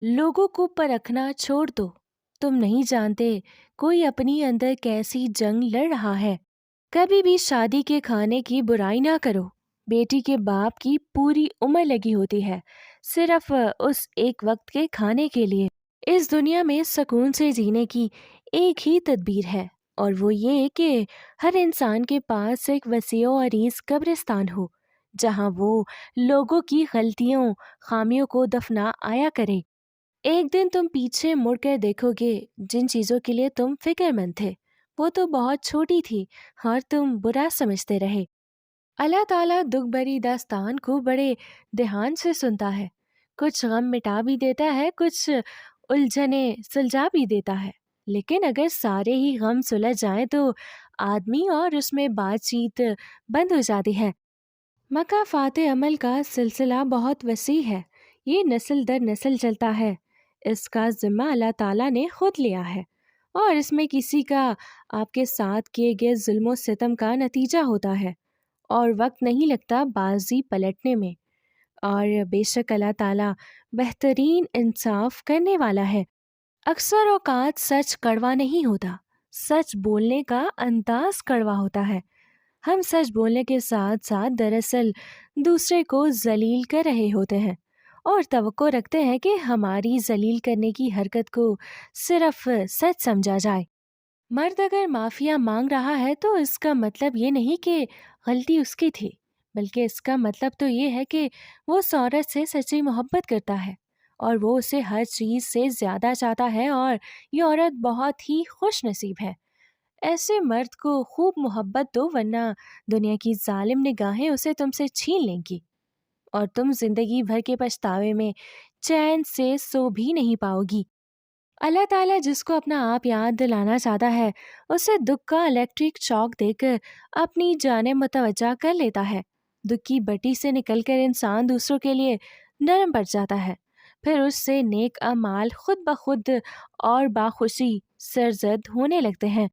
लोगों को परखना छोड़ दो। तुम नहीं जानते कोई अपनी अंदर कैसी जंग लड़ रहा है। कभी भी शादी के खाने की बुराई ना करो। बेटी के बाप की पूरी उम्र लगी होती है सिर्फ उस एक वक्त के खाने के लिए। इस दुनिया में सुकून से जीने की एक ही तदबीर है, और वो ये कि हर इंसान के पास एक वसीओ अरीज कब्रिस्तान हो, जहाँ वो लोगों की गलतियों खामियों को दफना आया करे। एक दिन तुम पीछे मुड़कर देखोगे, जिन चीज़ों के लिए तुम फिक्रमंद थे वो तो बहुत छोटी थी और तुम बुरा समझते रहे। अल्लाह ताला दुख भरी दास्तान को बड़े ध्यान से सुनता है। कुछ गम मिटा भी देता है, कुछ उलझने सुलझा भी देता है। लेकिन अगर सारे ही गम सुलझ जाएं तो आदमी और उसमें बातचीत बंद हो जाती है। मकाफात अमल का सिलसिला बहुत वसी है। ये नस्ल दर नस्ल चलता है। इसका जिम्मा अल्लाह ताला ने खुद लिया है, और इसमें किसी का आपके साथ किए गए जुल्म सितम का नतीजा होता है, और वक्त नहीं लगता बाजी पलटने में। और बेशक अल्लाह ताला बेहतरीन इंसाफ करने वाला है। अक्सर औकात सच कड़वा नहीं होता, सच बोलने का अंदाज कड़वा होता है। हम सच बोलने के साथ साथ दरअसल दूसरे को जलील कर रहे होते हैं, और तवक्को रखते हैं कि हमारी जलील करने की हरकत को सिर्फ सच समझा जाए। मर्द अगर माफिया मांग रहा है तो इसका मतलब ये नहीं कि गलती उसकी थी, बल्कि इसका मतलब तो ये है कि वो उस औरत से सच्ची मोहब्बत करता है, और वो उसे हर चीज़ से ज़्यादा चाहता है, और ये औरत बहुत ही खुश नसीब है। ऐसे मर्द को खूब मोहब्बत दो, वरना दुनिया की जालिम निगाहें उसे तुमसे छीन लेंगी, और तुम जिंदगी भर के पछतावे में चैन से सो भी नहीं पाओगी। अल्लाह ताला जिसको अपना आप याद दिलाना चाहता है, उसे दुख का इलेक्ट्रिक शॉक देकर अपनी जाने मुतवज्जा कर लेता है। दुख की बटी से निकलकर इंसान दूसरों के लिए नरम पड़ जाता है। फिर उससे नेक अमाल खुद ब खुद और बाखुशी सरजद होने लगते हैं।